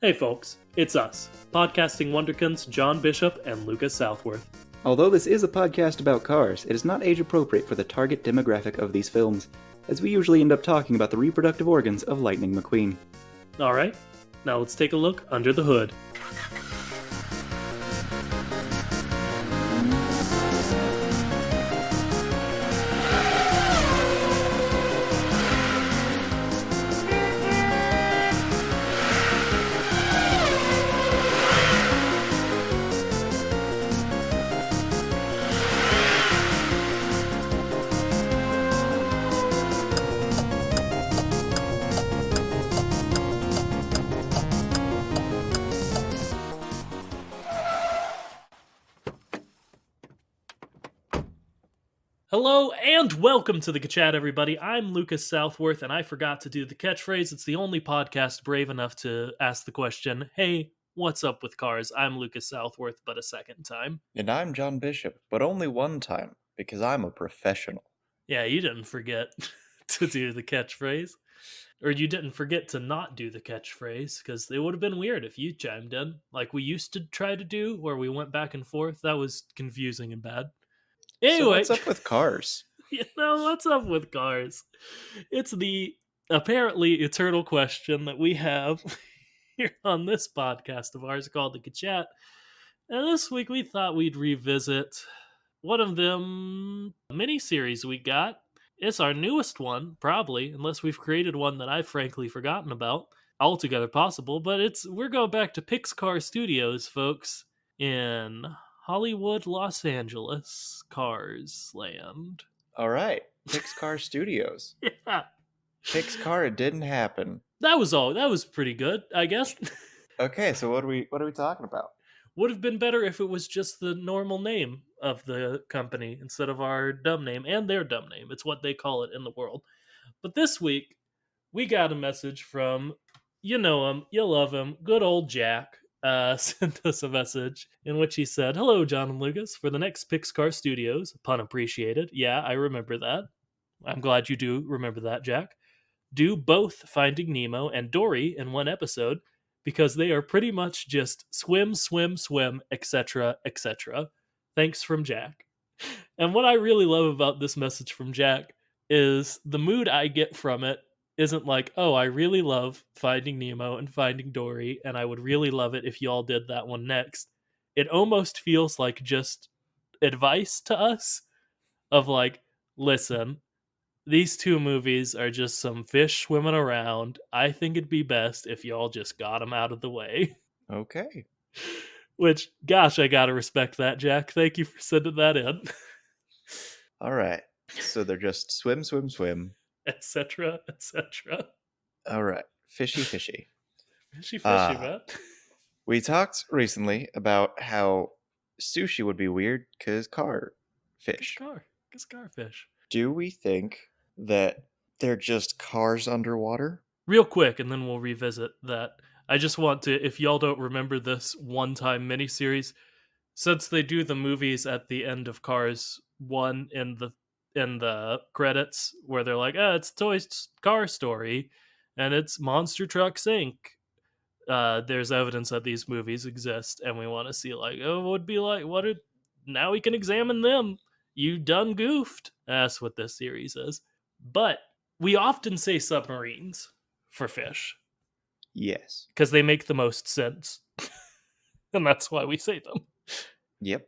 Hey folks, it's us, podcasting wonderkins John Bishop and Lucas Southworth. Although this is a podcast about cars, it is not age appropriate for the target demographic of these films, as we usually end up talking about the reproductive organs of Lightning McQueen. Alright, now let's take a look under the hood. Hello and welcome to the Chat, everybody. I'm Lucas Southworth, and I forgot to do the catchphrase. It's the only podcast brave enough to ask the question, hey, what's up with cars? I'm Lucas Southworth, but a second time. And I'm John Bishop, but only one time, because I'm a professional. Yeah, you didn't forget to do the catchphrase. Or you didn't forget to not do the catchphrase, because it would have been weird if you chimed in, like we used to try to do, where we went back and forth. That was confusing and bad. Anyway, so what's up with cars? What's up with cars? It's the apparently eternal question that we have here on this podcast of ours called The Chat. And this week we thought we'd revisit one of them miniseries we got. It's our newest one, probably, unless we've created one that I've frankly forgotten about. Altogether possible, but we're going back to Pix-Car Studios, folks, in Hollywood, Los Angeles, Cars Land. All right, Pix-Car Studios. Yeah. Pix-Car, it didn't happen. That was all. That was pretty good, I guess. Okay, so what are we talking about? Would have been better if it was just the normal name of the company instead of our dumb name and their dumb name. It's what they call it in the world. But this week, we got a message from, you know him, you love him, good old Jack. Sent us a message in which he said, "Hello, John and Lucas. For the next Pix-Car Studios, pun appreciated. Yeah, I remember that. I'm glad you do remember that, Jack. Do both Finding Nemo and Dory in one episode, because they are pretty much just swim, swim, swim, etc., etc. Thanks from Jack." And what I really love about this message from Jack is the mood I get from it isn't like, oh, I really love Finding Nemo and Finding Dory, and I would really love it if you all did that one next. It almost feels like just advice to us of like, listen, these two movies are just some fish swimming around. I think it'd be best if y'all just got them out of the way. Okay. Which, gosh, I gotta respect that, Jack. Thank you for sending that in. All right. So they're just swim, swim, swim. Etc., etc. All right. Fishy, fishy. Fishy, man. We talked recently about how sushi would be weird because fish. Because car fish. Do we think that they're just cars underwater? Real quick, and then we'll revisit that. I just want to, if y'all don't remember this one-time miniseries, since they do the movies at the end of Cars 1 in the credits, where they're like, it's Toy Car Story, and it's Monster Trucks Inc. There's evidence that these movies exist, and we want to see, like, what would be like, now we can examine them. You done goofed. That's what this series is. But we often say submarines for fish. Yes. Because they make the most sense. And that's why we say them. Yep.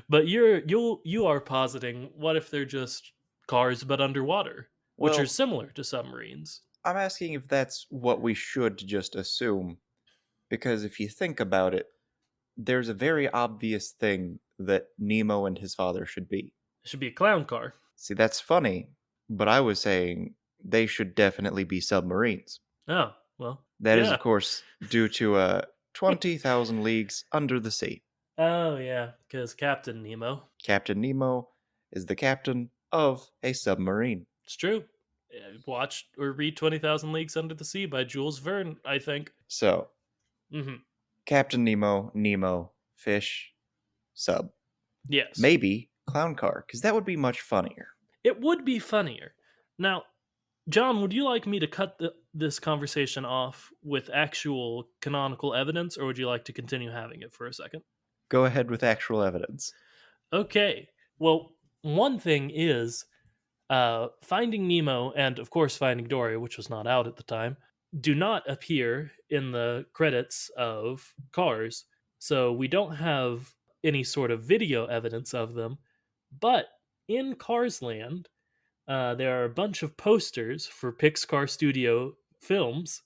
But you are positing, what if they're just cars but underwater, which are similar to submarines? I'm asking if that's what we should just assume, because if you think about it, there's a very obvious thing that Nemo and his father should be. It should be a clown car. See, that's funny, but I was saying they should definitely be submarines. Oh, well. That is, of course, due to 20,000 Leagues Under the Sea. Oh, yeah, because Captain Nemo. Captain Nemo is the captain of a submarine. It's true. Watch or read 20,000 Leagues Under the Sea by Jules Verne, I think. So, Captain Nemo, fish, sub. Yes. Maybe clown car, because that would be much funnier. It would be funnier. Now, John, would you like me to cut this conversation off with actual canonical evidence, or would you like to continue having it for a second? Go ahead with actual evidence. Okay. Well, one thing is Finding Nemo and, of course, Finding Dory, which was not out at the time, do not appear in the credits of Cars. So we don't have any sort of video evidence of them. But in Cars Land, there are a bunch of posters for Pix-Car Studio films.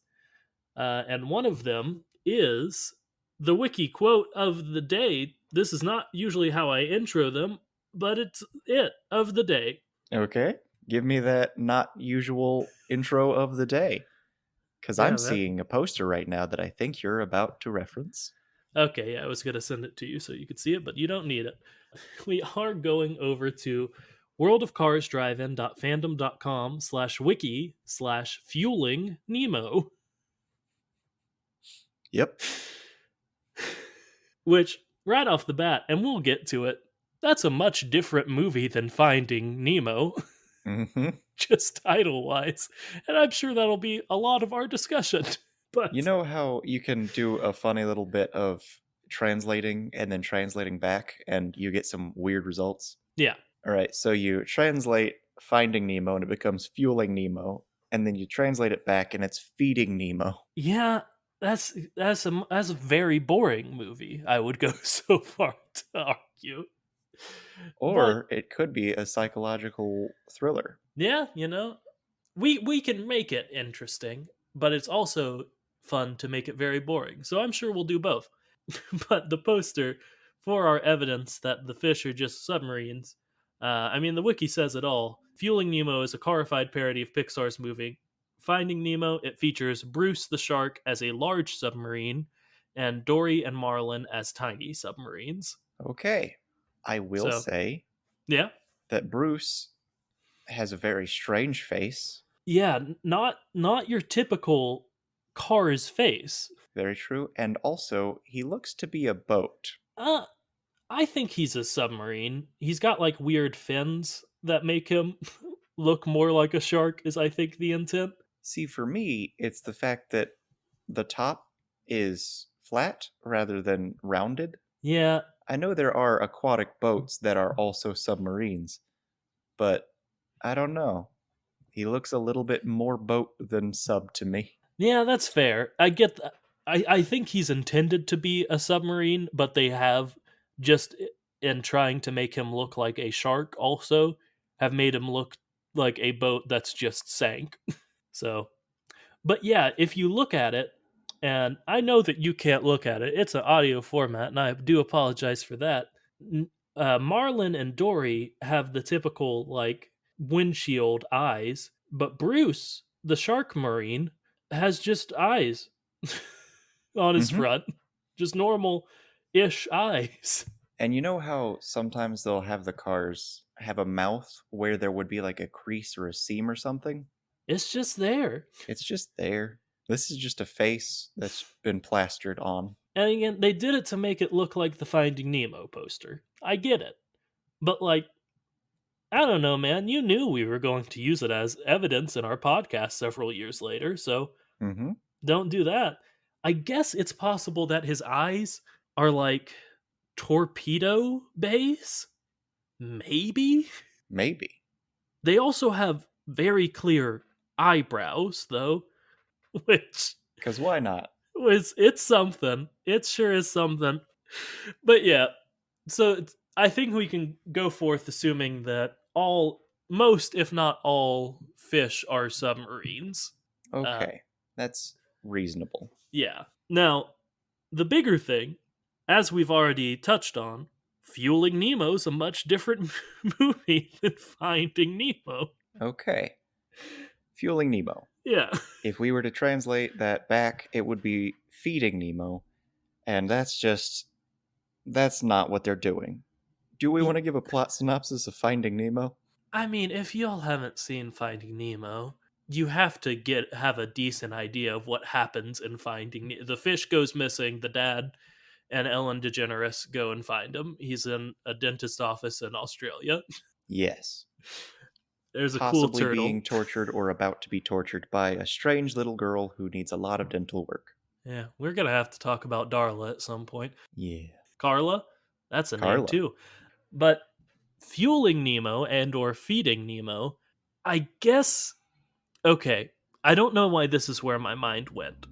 And one of them is the wiki quote of the day. This is not usually how I intro them, but it's it of the day. Okay. Give me that not usual intro of the day. Because Yeah, I'm that. seeing a poster right now that I think you're about to reference. Okay, yeah, I was going to send it to you so you could see it, but you don't need it. We are going over to worldofcarsdrivein.fandom.com/wiki/fueling Nemo, Yep. which, right off the bat, and we'll get to it, that's a much different movie than Finding Nemo, Mm-hmm. just title wise. And I'm sure that'll be a lot of our discussion. But You know how you can do a funny little bit of translating and then translating back and you get some weird results? yeah, All right, so you translate Finding Nemo and it becomes Fueling Nemo, and then you translate it back and it's Feeding Nemo. yeah, that's a very boring movie. I would go so far to argue. But Or it could be a psychological thriller. yeah, we can make it interesting, but it's also fun to make it very boring. So I'm sure we'll do both. But the poster for our evidence that the fish are just submarines, I mean, the wiki says it all. Fueling Nemo is a carified parody of Pixar's movie Finding Nemo. It features Bruce the shark as a large submarine and Dory and Marlin as tiny submarines. Okay. I will So, say yeah. that Bruce has a very strange face. Yeah, not your typical Cars face. Very true. And also, he looks to be a boat. Uh, I think he's a submarine. He's got like weird fins that make him look more like a shark, is I think the intent. See, for me, it's the fact that the top is flat rather than rounded. Yeah, I know there are aquatic boats that are also submarines, but I don't know. He looks a little bit more boat than sub to me. yeah, that's fair. I get that. I think he's intended to be a submarine, but they have just in trying to make him look like a shark also have made him look like a boat that's just sank. So, but yeah, if you look at it, and I know that you can't look at it, it's an audio format, and I do apologize for that. Marlin and Dory have the typical, like, windshield eyes, but Bruce, the shark marine, has just eyes on his Mm-hmm. front. Just normal ish eyes. And you know how sometimes they'll have the cars have a mouth where there would be like a crease or a seam or something? It's just there. It's just there. This is just a face that's been plastered on. And again, they did it to make it look like the Finding Nemo poster. I get it. But, like, I don't know, man. You knew we were going to use it as evidence in our podcast several years later, so Mm-hmm. don't do that. I guess it's possible that his eyes are like torpedo bays? Maybe? Maybe. They also have very clear eyebrows, though, which Because why not? was it's something. It sure is something. But yeah, so I think we can go forth assuming that most, if not all, fish are submarines. Okay. That's reasonable. Yeah. Now, the bigger thing, as we've already touched on, Fueling Nemo's a much different movie than Finding Nemo. Okay. Fueling Nemo. Yeah. If we were to translate that back, it would be Feeding Nemo. And that's not what they're doing. Do we want to give a plot synopsis of Finding Nemo? I mean, if y'all haven't seen Finding Nemo, you have to have a decent idea of what happens in Finding Nemo. The fish goes missing, the dad and Ellen DeGeneres go and find him. He's in a dentist office in Australia. Yes. There's a cool possibly being turtle. tortured or about to be tortured by a strange little girl who needs a lot of dental work. Yeah, we're gonna have to talk about Darla at some point. Yeah. Carla, that's a name Carla. too. But fueling Nemo and or feeding Nemo, I guess. Okay, I don't know why this is where my mind went,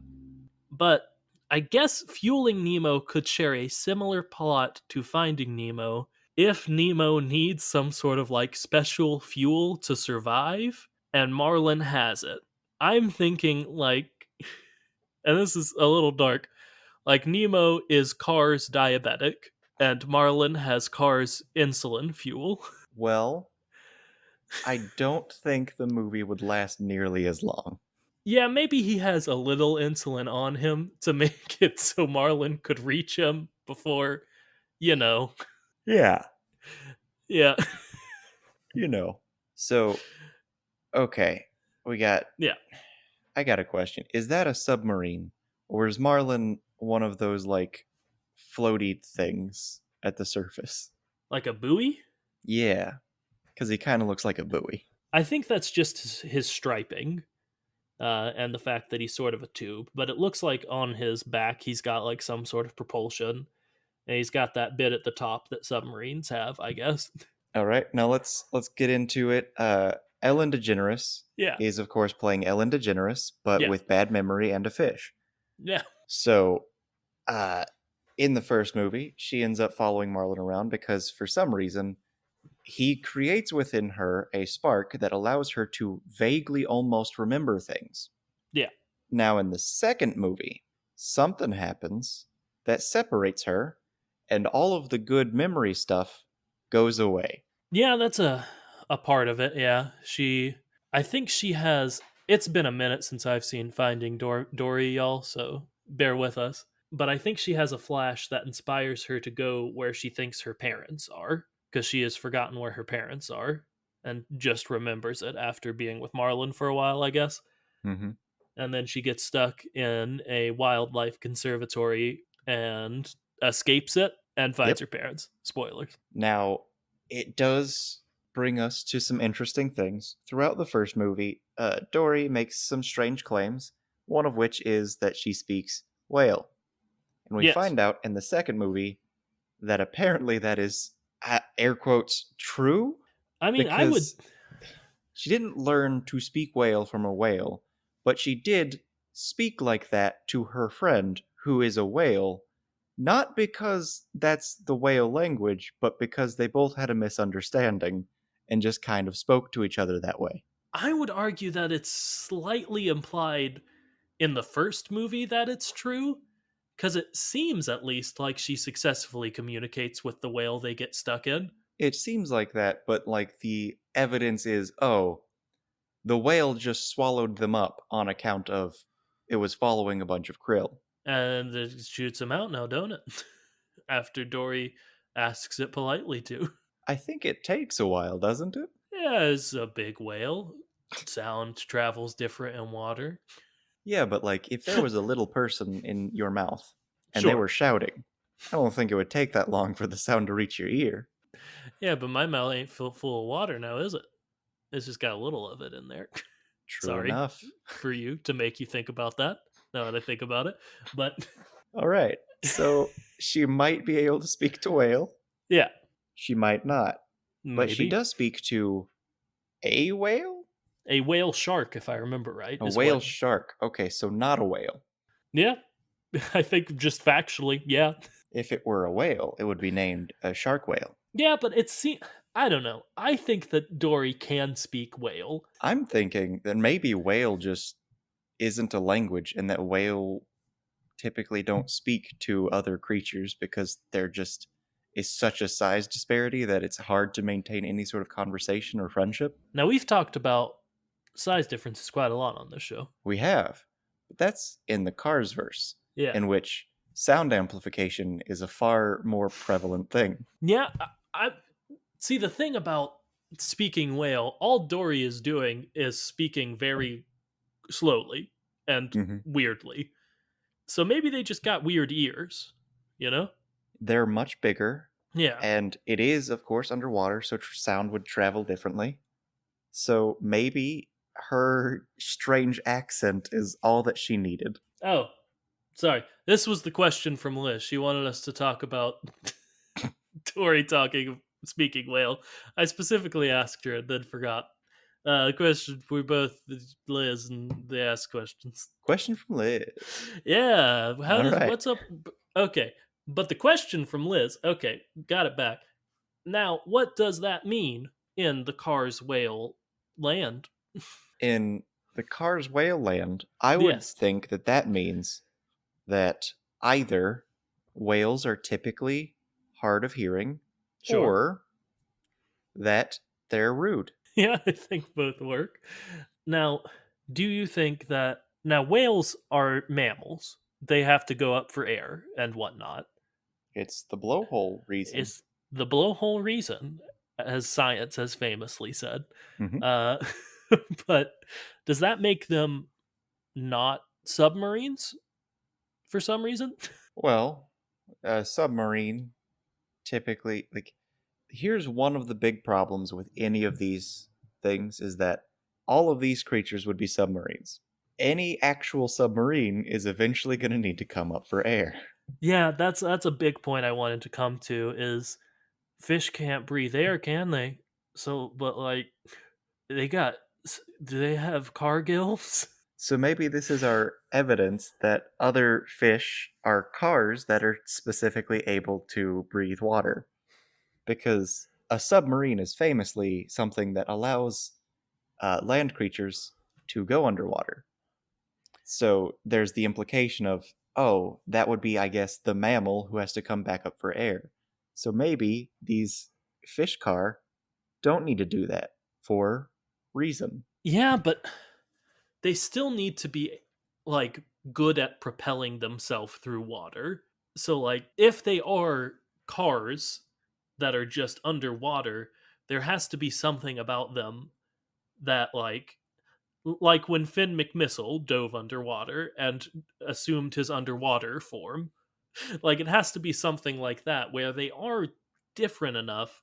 but I guess fueling Nemo could share a similar plot to Finding Nemo if Nemo needs some sort of like special fuel to survive, and Marlin has it. I'm thinking like, and this is a little dark, like Nemo is Car's diabetic, and Marlin has Car's insulin fuel. Well, I don't think the movie would last nearly as long. Yeah, maybe he has a little insulin on him to make it so Marlin could reach him before, you know. Yeah. Yeah. You know. So, okay. We got. Yeah. I got a question. Is that a submarine? Or is Marlin one of those, like, floaty things at the surface? Like a buoy? Yeah. Because he kind of looks like a buoy. I think that's just his striping. And the fact that he's sort of a tube, but it looks like on his back he's got like some sort of propulsion, and he's got that bit at the top that submarines have, I guess. All right. Now let's get into it. Ellen DeGeneres Yeah, is, of course, playing Ellen DeGeneres, but yeah, with bad memory and a fish. yeah, So, uh, in the first movie, she ends up following Marlin around because for some reason, he creates within her a spark that allows her to vaguely almost remember things. yeah. Now, in the second movie, something happens that separates her, and all of the good memory stuff goes away. Yeah, that's a part of it. Yeah, I think she has. It's been a minute since I've seen Finding Dory, y'all. So bear with us. But I think she has a flash that inspires her to go where she thinks her parents are, because she has forgotten where her parents are and just remembers it after being with Marlin for a while, I guess. Mm-hmm. And then she gets stuck in a wildlife conservatory and escapes it and finds Yep. her parents. Spoilers. Now, it does bring us to some interesting things. Throughout the first movie, Dory makes some strange claims, one of which is that she speaks whale. And we Yes. find out in the second movie that apparently that is, air quotes, true, I mean, I would. because she didn't learn to speak whale from a whale, but she did speak like that to her friend who is a whale, not because that's the whale language, but because they both had a misunderstanding and just kind of spoke to each other that way. I would argue that it's slightly implied in the first movie that it's true, because it seems at least like she successfully communicates with the whale they get stuck in. It seems like that, but like the evidence is, oh, the whale just swallowed them up on account of it was following a bunch of krill. And it shoots him out now, don't it? After Dory asks it politely to. I think it takes a while, doesn't it? Yeah, it's a big whale. Sound travels different in water. Yeah, but like if there was a little person in your mouth and they Sure. were shouting, I don't think it would take that long for the sound to reach your ear. Yeah, but my mouth ain't full of water now, is it? It's just got a little of it in there. True Sorry enough. for you to make you think about that now that I think about it. But All right. So she might be able to speak to whale. yeah, She might not. But she maybe. does speak to a whale? A whale shark, if I remember right. A Is whale what. shark. Okay, so not a whale. Yeah, I think just factually, yeah. If it were a whale, it would be named a shark whale. Yeah, but I don't know. I think that Dory can speak whale. I'm thinking that maybe whale just isn't a language and that whale typically don't speak to other creatures because there just is such a size disparity that it's hard to maintain any sort of conversation or friendship. Now, we've talked about size differences quite a lot on this show. We have. But that's in the Cars verse, Yeah. in which sound amplification is a far more prevalent thing. Yeah, I see the thing about speaking whale, all Dory is doing is speaking very slowly and Mhm. weirdly. So maybe they just got weird ears, you know? They're much bigger, Yeah. and it is, of course, underwater, so sound would travel differently. So maybe her strange accent is all that she needed. Oh, sorry. This was the question from Liz. She wanted us to talk about Dory speaking whale. I specifically asked her and then forgot. Question for both Liz and they ask questions. Question from Liz. Yeah, All right. what's up? Okay, but the question from Liz. Okay, got it back. Now, what does that mean in the Cars whale land? In the Cars whale land, I would Yes, think that that means that either whales are typically hard of hearing sure. or that they're rude. Yeah, I think both work. Now, do you think that now whales are mammals? They have to go up for air and whatnot. It's the blowhole reason. Is the blowhole reason, as science has famously said. Hmm. Uh, but does that make them not submarines for some reason? Well, a submarine typically, like, here's one of the big problems with any of these things is that all of these creatures would be submarines. Any actual submarine is eventually going to need to come up for air. Yeah, that's a big point I wanted to come to is fish can't breathe air, can they? So, but like they got do they have car gills? So maybe this is our evidence that other fish are cars that are specifically able to breathe water. Because a submarine is famously something that allows land creatures to go underwater. So there's the implication of, oh, that would be, I guess, the mammal who has to come back up for air. So maybe these fish car don't need to do that for reason. Yeah, but they still need to be like good at propelling themselves through water. So like if they are cars that are just underwater, there has to be something about them that like when Finn McMissile dove underwater and assumed his underwater form. Like it has to be something like that where they are different enough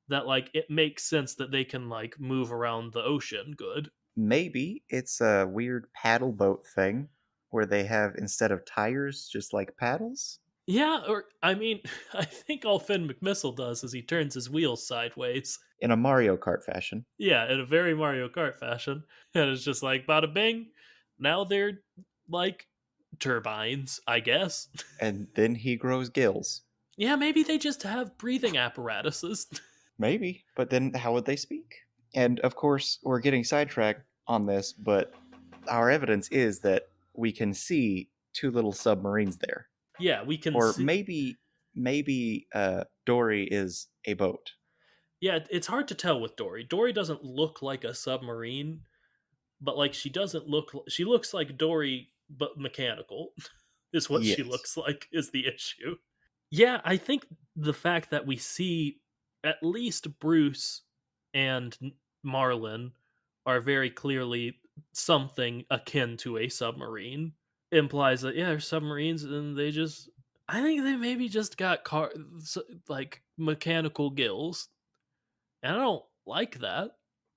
that like it makes sense that they can like move around the ocean good. Maybe it's a weird paddle boat thing where they have, instead of tires, just like paddles. Yeah, or I mean, I think all Finn McMissile does is he turns his wheels sideways. In a Mario Kart fashion. Yeah, in a very Mario Kart fashion. And it's just like bada bing. Now they're like turbines, I guess. And then he grows gills. Yeah, maybe they just have breathing apparatuses. Maybe, but then how would they speak? And of course, we're getting sidetracked on this, but our evidence is that we can see two little submarines there. Yeah, we can Or see. maybe Dory is a boat. Yeah, it's hard to tell with Dory. Dory doesn't look like a submarine, but like she doesn't look. She looks like Dory, but mechanical. Is what she Yes. looks like. Is the issue. Yeah, I think the fact that we see at least Bruce and Marlin are very clearly something akin to a submarine implies that yeah, they're submarines and they just I think they maybe just got like mechanical gills. And I don't like that.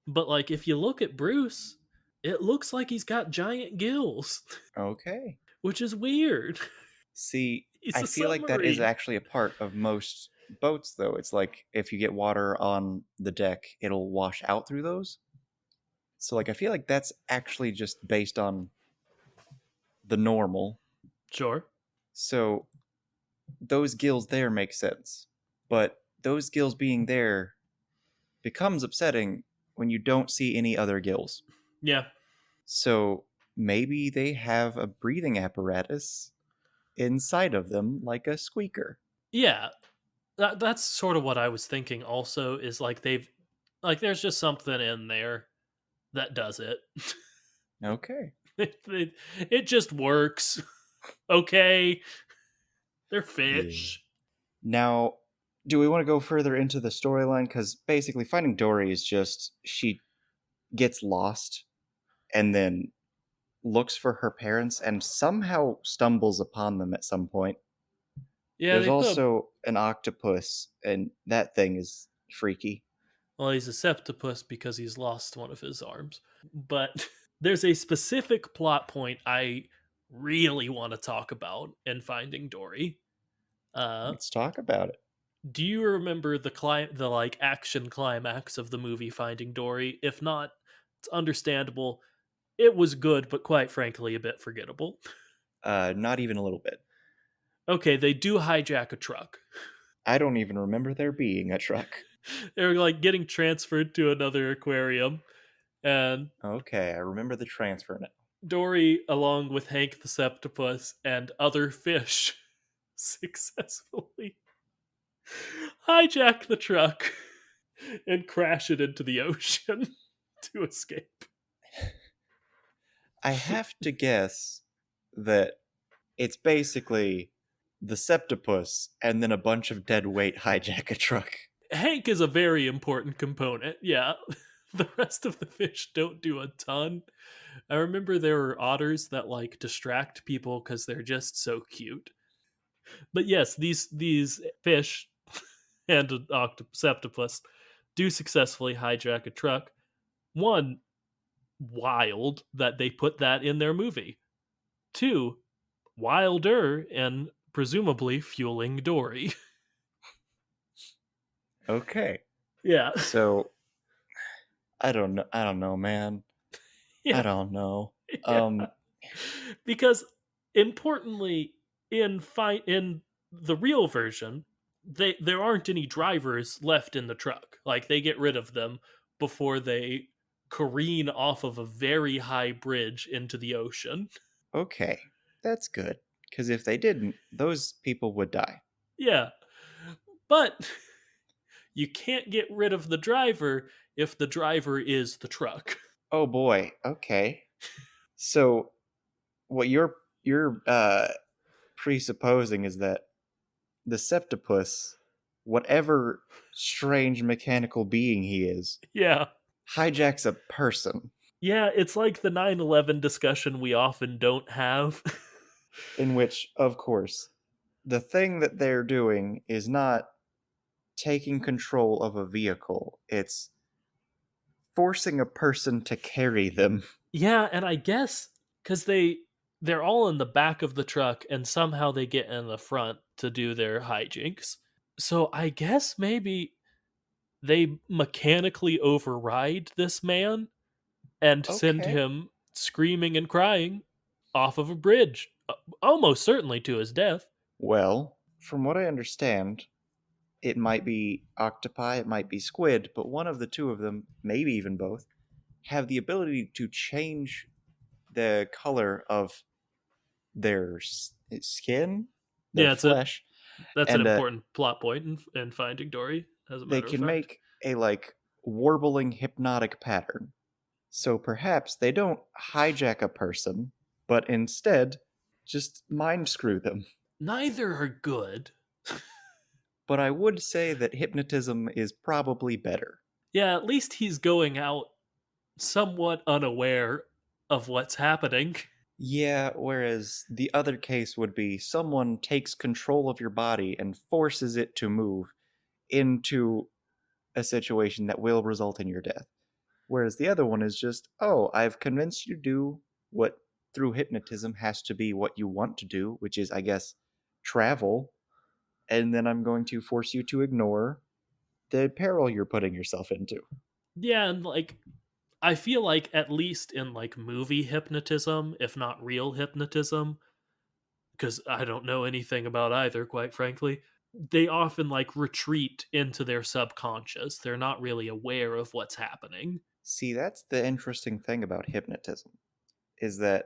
But like if you look at Bruce, it looks like he's got giant gills, Okay. which is weird. See, He's I a feel like that is submarine. actually a part of most boats, though. It's like if you get water on the deck, it'll wash out through those. So, like, I feel like that's actually just based on the normal. Sure. So, those gills there make sense. But those gills being there becomes upsetting when you don't see any other gills. Yeah. So, maybe they have a breathing apparatus inside of them, like a squeaker. Yeah, that's sort of what I was thinking. Also, is like they've like there's just something in there that does it. Okay. It just works. Okay, they're Yeah. fish. Now, do we want to go further into the storyline? Because basically, Finding Dory is just she gets lost and then looks for her parents and somehow stumbles upon them at some point. Yeah, There's they put. also an octopus, and that thing is freaky. Well, he's a septopus because he's lost one of his arms. But there's a specific plot point I really want to talk about in Finding Dory. Uh, Let's talk about it. do you remember the like action climax of the movie Finding Dory? If not, it's understandable. It was good, but quite frankly, a bit forgettable. Not even a little bit. Okay, they do hijack a truck. I don't even remember there being a truck. They're like getting transferred to another aquarium, and Okay, I remember the transfer now. Dory, along with Hank the Septopus and other fish, successfully hijack the truck and crash it into the ocean to escape. I have to guess that it's basically the septopus and then a bunch of dead weight hijack a truck. Hank is a very important component. Yeah. The rest of the fish don't do a ton. I remember there were otters that like distract people because they're just so cute. But yes, these fish and an octopus do successfully hijack a truck. One, wild that they put that in their movie. Two, wilder and presumably fueling Dory. Okay. Yeah. So I don't know, man. I Yeah. don't know. Yeah. Um Because importantly, in the real version, there aren't any drivers left in the truck. Like they get rid of them before they careen off of a very high bridge into the ocean. okay. That's good. Cuz if they didn't, those people would die. Yeah. But you can't get rid of the driver if the driver is the truck. Oh boy. Okay. So what you're presupposing is that the septopus, whatever strange mechanical being he is, Yeah. hijacks a person, Yeah, it's like the 9/11 discussion we often don't have. in which, of course, the thing that they're doing is not taking control of a vehicle, it's forcing a person to carry them. Yeah, and I guess cuz they're all in the back of the truck and somehow they get in the front to do their hijinks. So I guess maybe they mechanically override this man and send Okay. him screaming and crying off of a bridge, almost certainly to his death. Well, from what I understand, it might be octopi, it might be squid, but one of the two of them, maybe even both, have the ability to change the color of their skin, their Yeah, flesh, that's an and important plot point in Finding Dory, as a they matter of can fact. make a like warbling hypnotic pattern. So perhaps they don't hijack a person, but instead just mind screw them. Neither are good. But I would say that hypnotism is probably better. Yeah, at least he's going out somewhat unaware of what's happening. Yeah, whereas the other case would be someone takes control of your body and forces it to move into a situation that will result in your death. Whereas the other one is just, oh, I've convinced you to do what through hypnotism has to be what you want to do, which is, I guess, travel. And then I'm going to force you to ignore the peril you're putting yourself into. Yeah, and like I feel like at least in like movie hypnotism, if not real hypnotism, because I don't know anything about either, quite frankly, they often like retreat into their subconscious. They're not really aware of what's happening. See, that's the interesting thing about hypnotism, is that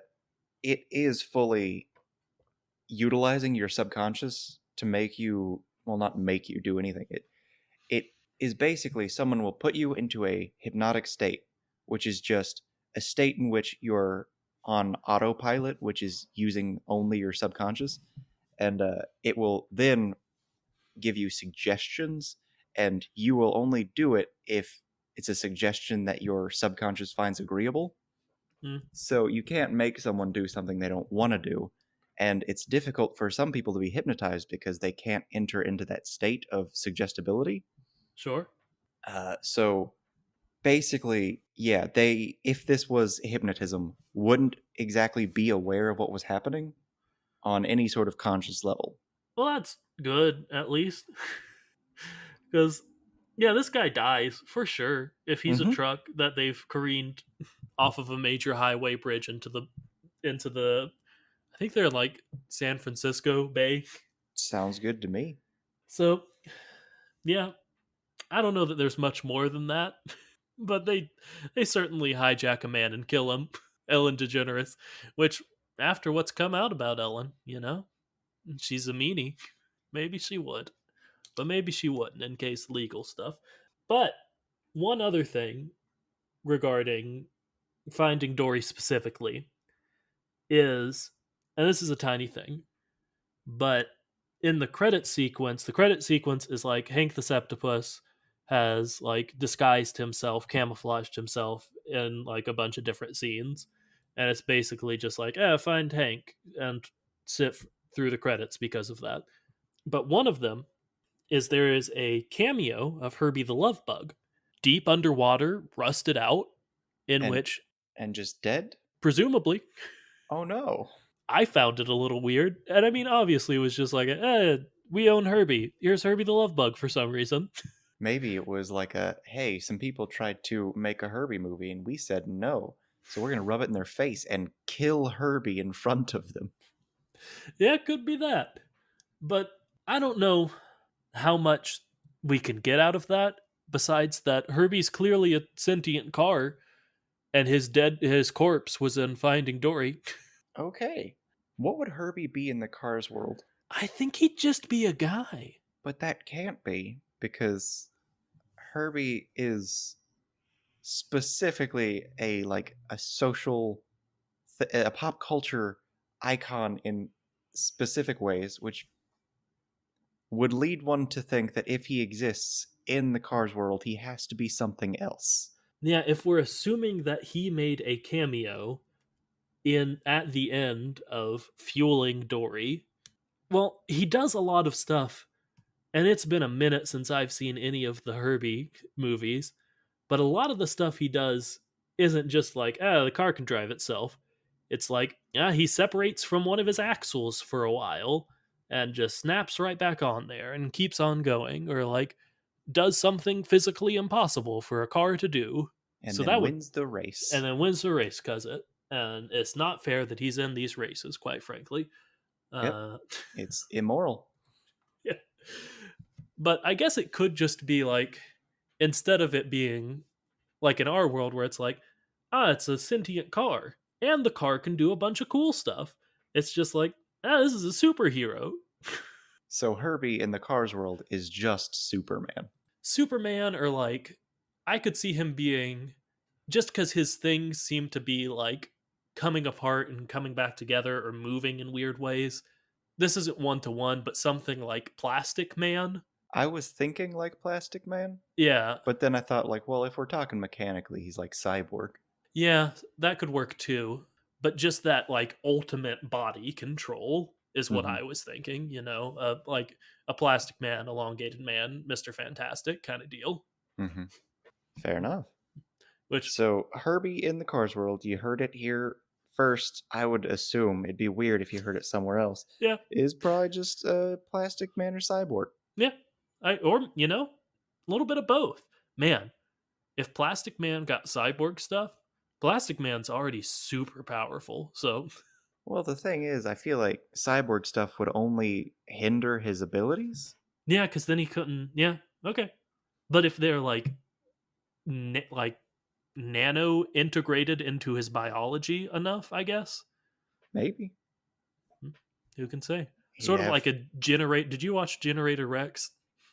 it is fully utilizing your subconscious to make you, well, not make you do anything. It is basically someone will put you into a hypnotic state, which is just a state in which you're on autopilot, which is using only your subconscious, and it will then give you suggestions, and you will only do it if it's a suggestion that your subconscious finds agreeable. Hmm, So you can't make someone do something they don't want to do. And it's difficult for some people to be hypnotized because they can't enter into that state of suggestibility. sure. So basically, yeah, they if this was hypnotism, wouldn't exactly be aware of what was happening on any sort of conscious level. Well, that's good at least, because yeah, this guy dies for sure if he's a Mm-hmm. truck that they've careened off of a major highway bridge into the. I think they're like San Francisco Bay. Sounds good to me. So yeah, I don't know that there's much more than that, but they certainly hijack a man and kill him. Ellen DeGeneres, which after what's come out about Ellen, she's a meanie. Maybe she would, but maybe she wouldn't in case legal stuff. But one other thing regarding Finding Dory specifically is, and this is a tiny thing, but in the credit sequence is like Hank the Septopus has like disguised himself, camouflaged himself in like a bunch of different scenes, and it's basically just like, find Hank and through the credits because of that. But one of them is there is a cameo of Herbie the Love Bug, deep underwater, rusted out, in And which just dead? presumably Oh no. I found it a little weird. And I mean, obviously, it was just like, we own Herbie. Here's Herbie the Love Bug for some reason. Maybe it was like a hey, some people tried to make a Herbie movie and we said no. So we're gonna rub it in their face and kill Herbie in front of them. Yeah, it could be that. But I don't know how much we can get out of that, besides that Herbie's clearly a sentient car and his corpse was in Finding Dory. Okay. What would Herbie be in the Cars world? I think he'd just be a guy. But that can't be because Herbie is specifically a social a pop culture icon in specific ways, which would lead one to think that if he exists in the Cars world, he has to be something else. Yeah, if we're assuming that he made a cameo in at the end of Fueling Dory, well, he does a lot of stuff, and it's been a minute since I've seen any of the Herbie movies, but a lot of the stuff he does isn't just like, the car can drive itself. It's like, he separates from one of his axles for a while and just snaps right back on there and keeps on going, or like does something physically impossible for a car to do. And So then that would, wins the race. and then wins the race because it. And it's not fair that he's in these races, quite frankly. Yep. Uh, It's immoral. yeah. But I guess it could just be like, instead of it being like in our world where it's like, it's a sentient car and the car can do a bunch of cool stuff. It's just like, this is a superhero. So Herbie in the Cars world is just Superman. Superman, or like, I could see him being, just because his things seem to be like coming apart and coming back together or moving in weird ways. This isn't one to one, but something like Plastic Man. I was thinking like Plastic Man, Yeah, but then I thought like, well, if we're talking mechanically, he's like Cyborg. yeah, that could work too. But just that like ultimate body control is what Mm-hmm. I was thinking, like a Plastic Man, elongated man, Mr. Fantastic kind of deal. Mm-hmm. Fair enough. Which, So Herbie in the Cars world, you heard it here first. I would assume it'd be weird if you heard it somewhere else. yeah, Is probably just a Plastic Man or Cyborg. yeah. Or, a little bit of both. Man, if Plastic Man got cyborg stuff, Plastic Man's already super powerful. So, Well, the thing is, I feel like Cyborg stuff would only hinder his abilities. yeah, because then he couldn't. Yeah, okay. But if they're like, like nano integrated into his biology enough, I guess. Maybe. Hmm, who can say? He'd Sort of have. like a generate. Did you watch Generator Rex?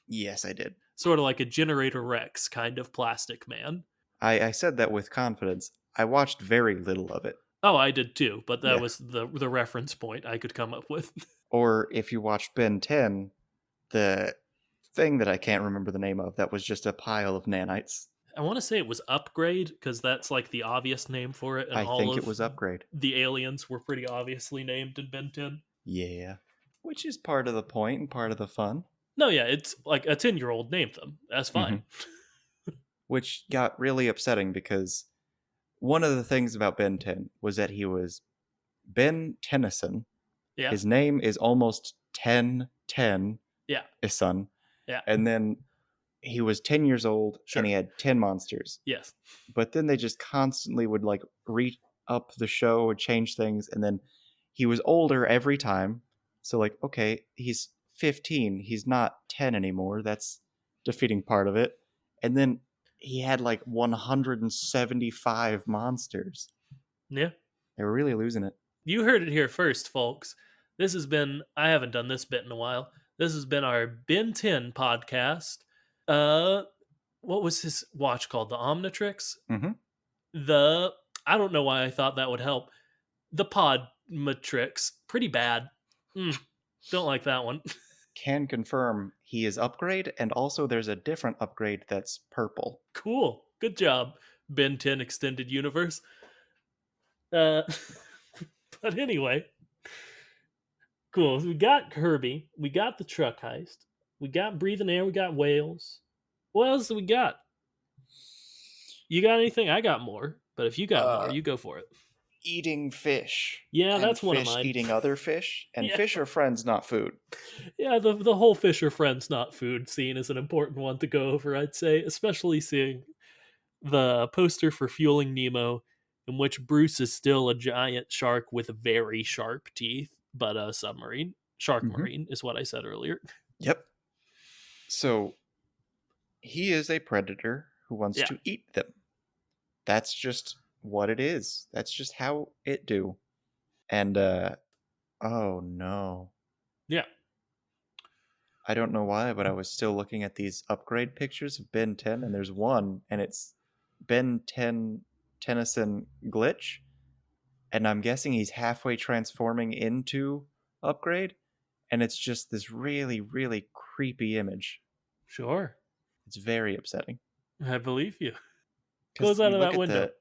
Yes, I did. Sort of like a Generator Rex kind of Plastic Man. I said that with confidence. I watched very little of it. Oh, I did too, but that Yeah. was the reference point I could come up with. Or if you watched Ben 10, the thing that I can't remember the name of, that was just a pile of nanites. I want to say it was Upgrade because that's like the obvious name for it, and I all think of it was Upgrade. the aliens were pretty obviously named in Ben 10. Yeah. Which is part of the point and part of the fun. No, yeah, it's like a 10-year-old named them. That's Mm-hmm. fine. which got really upsetting because one of the things about Ben 10 was that he was Ben Tennyson. Yeah. His name is almost 1010 Yeah. his son. Yeah. And then he was 10 years old Sure. and he had 10 monsters. Yes. But then they just constantly would like re-up the show and change things. And then he was older every time. So, like, okay, he's 15. He's not 10 anymore. That's defeating part of it. And then he had like 175 monsters. Yeah. They were really losing it. You heard it here first, folks. This has been, I haven't done this bit in a while. This has been our Ben 10 podcast. What was his watch called? The Omnitrix? Mhm. I don't know why I thought that would help. The Podmatrix. Pretty bad. Don't like that one. Can confirm he is upgrade, and also there's a different upgrade that's purple. Cool. Good job, Ben 10 Extended Universe. But anyway, cool. So we got Kirby. We got the truck heist. We got Breathing Air. We got whales. What else do we got? You got anything? I got more. But if you got more, you go for it. Eating fish. Yeah, and that's one of fish mine. eating other fish, and Yeah. fish are friends, not food. Yeah, the whole Fisher Friends Not Food scene is an important one to go over, I'd say, especially seeing the poster for Fueling Nemo, in which Bruce is still a giant shark with very sharp teeth, but a submarine. Shark Marine is what I said earlier. Yep. So he is a predator who wants Yeah. to eat them. That's just what it is. That's just how it do. And oh no. Yeah. I don't know why, but I was still looking at these upgrade pictures of Ben 10, and there's one, and it's Ben 10 Tennyson Glitch, and I'm guessing he's halfway transforming into upgrade, and it's just this really, really creepy image. Sure. It's very upsetting. I believe you. 'Cause Goes out you of look that at window.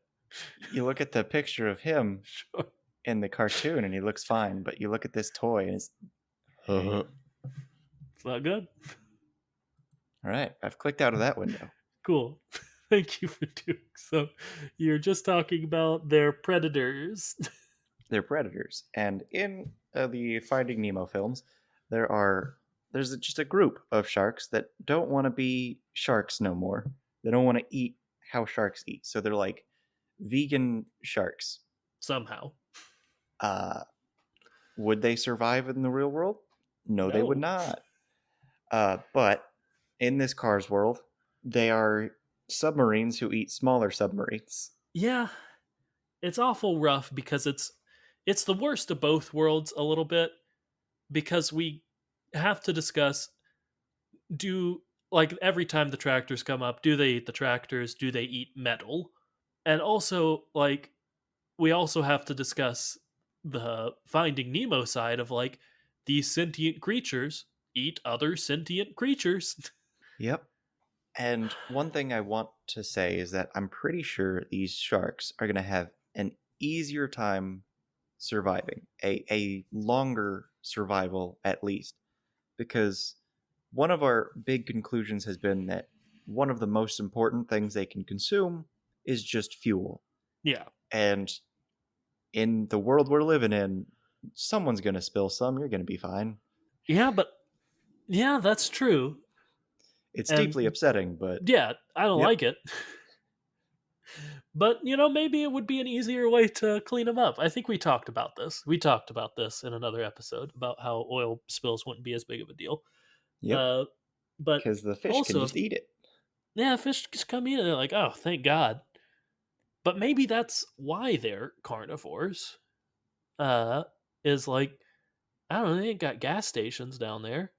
you look at the picture of him Sure. in the cartoon, and he looks fine, but you look at this toy, and it's... It's not good. All right, I've clicked out of that window. Cool. Thank you for doing so. You're just talking about their predators. They're predators, and in the Finding Nemo films, there's just a group of sharks that don't want to be sharks no more. They don't want to eat how sharks eat, so they're like vegan sharks. Somehow. Would they survive in the real world? No, they would No. not. But in this Cars world, they are submarines who eat smaller submarines. Yeah. It's awful rough because it's the worst of both worlds a little bit, because we have to discuss, like every time the tractors come up, do they eat the tractors? Do they eat metal? And also, like, we also have to discuss the Finding Nemo side of, like, these sentient creatures eat other sentient creatures. Yep. And one thing I want to say is that I'm pretty sure these sharks are going to have an easier time surviving, a longer survival at least, because one of our big conclusions has been that one of the most important things they can consume is just fuel. Yeah. And in the world we're living in, someone's going to spill some, you're going to be fine. Yeah, that's true. It's And deeply upsetting, but yeah, I don't Yep. like it. But, maybe it would be an easier way to clean them up. I think we talked about this. We talked about this in another episode about how oil spills wouldn't be as big of a deal. yep, But because the fish also, can just eat it. yeah, fish just come in and they're like, oh, thank God. But maybe that's why they're carnivores. Is like, I don't know, they ain't got gas stations down there.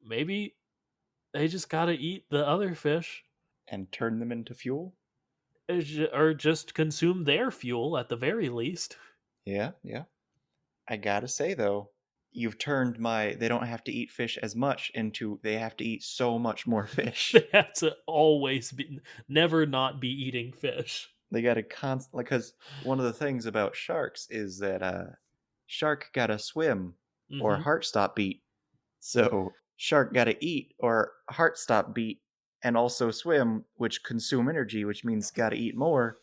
Maybe they just gotta eat the other fish And turn them into fuel? or just consume their fuel at the very least. Yeah. I gotta say, though, you've turned my they don't have to eat fish as much into they have to eat so much more fish. They have to always never not be eating fish. They gotta constantly, because one of the things about sharks is that shark gotta swim or Mhm. heart stop beat. So shark gotta eat or heart stop beat and also swim, which consume energy, which means gotta eat more.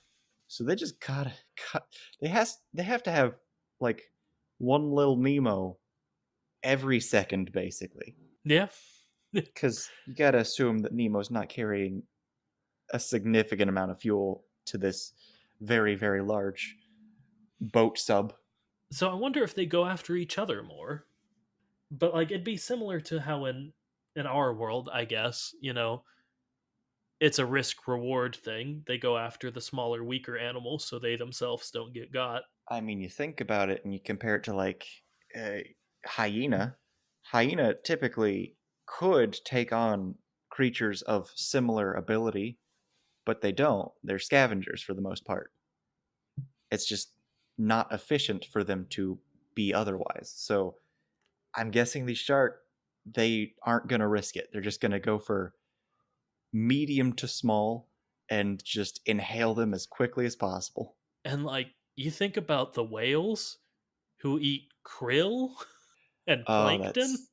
So they just gotta cut. They have to have like one little Nemo every second, basically, Yeah. because you gotta assume that Nemo's not carrying a significant amount of fuel to this very very large boat sub. So I wonder if they go after each other more. But like it'd be similar to how in our world, I guess, it's a risk reward thing. They go after the smaller, weaker animals so they themselves don't get got. I mean, you think about it and you compare it to like a hyena. Hyena typically could take on creatures of similar ability, but they don't. They're scavengers for the most part. It's just not efficient for them to be otherwise. So I'm guessing these shark, they aren't going to risk it. They're just going to go for medium to small and just inhale them as quickly as possible. And like you think about the whales who eat krill and Oh, plankton. that's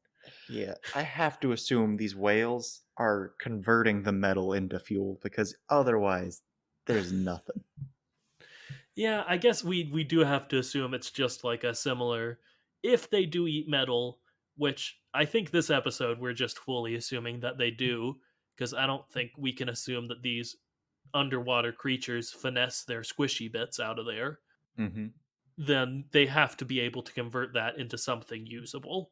yeah. I have to assume these whales are converting the metal into fuel because otherwise there's nothing. Yeah, I guess we do have to assume it's just like a similar if they do eat metal, which I think this episode we're just fully assuming that they do, because I don't think we can assume that these underwater creatures finesse their squishy bits out of there. Hmm. Then they have to be able to convert that into something usable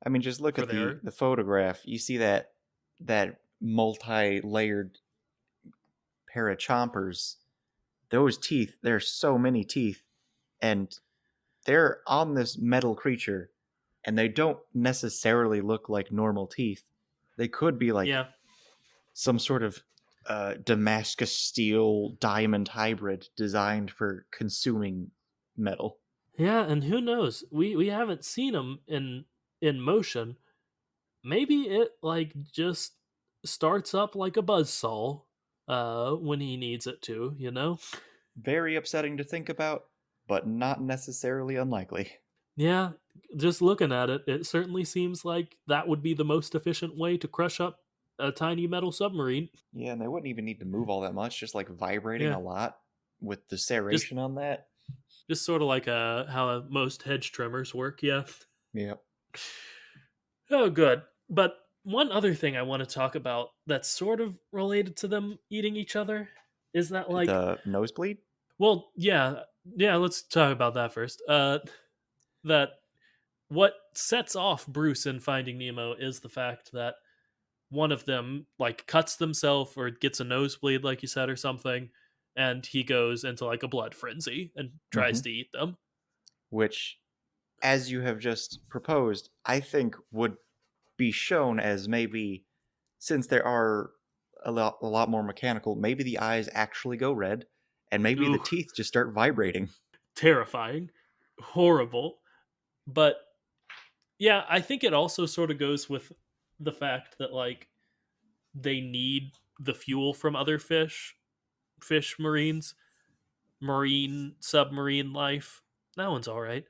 I mean, just look for at their. the photograph. You see that multi-layered pair of chompers. Those teeth. There's so many teeth, and they're on this metal creature, and they don't necessarily look like normal teeth. They could be like Yeah. some sort of Damascus steel diamond hybrid designed for consuming metal. Yeah, and who knows? We haven't seen them in motion. Maybe it like just starts up like a buzzsaw when he needs it to. Very upsetting to think about, but not necessarily unlikely. Yeah, just looking at it, it certainly seems like that would be the most efficient way to crush up a tiny metal submarine. Yeah, and they wouldn't even need to move all that much, just like vibrating Yeah, a lot with the just serration on that. just sort of like how most hedge trimmers work. Yeah. Yeah. Oh, good. But one other thing I want to talk about that's sort of related to them eating each other is that like, The nosebleed? well, yeah. Let's talk about that first. That what sets off Bruce in Finding Nemo is the fact that one of them like cuts themselves or gets a nosebleed, like you said, or something, and he goes into like a blood frenzy and Mm-hmm. tries to eat them. Which, as you have just proposed, I think would be shown as maybe, since there are a lot more mechanical, maybe the eyes actually go red, and maybe the Ooh, teeth just start vibrating. terrifying, horrible. But yeah, I think it also sort of goes with the fact that like they need the fuel from other fish marine submarine life. That one's all right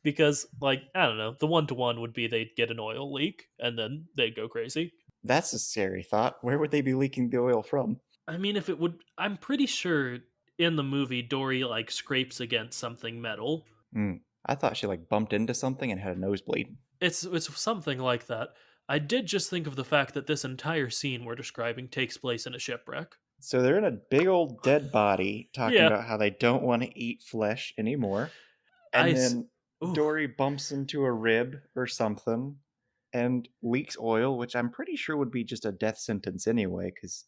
because like I don't know, the one to one would be they'd get an oil leak and then they'd go crazy. That's a scary thought. Where would they be leaking the oil from? I mean, if it would, I'm pretty sure in the movie Dory like scrapes against something metal. I thought she like bumped into something and had a nosebleed. It's something like that. I did just think of the fact that this entire scene we're describing takes place in a shipwreck. So they're in a big old dead body talking Yeah, about how they don't want to eat flesh anymore. I. And then Ooh, Dory bumps into a rib or something and leaks oil, which I'm pretty sure would be just a death sentence anyway, because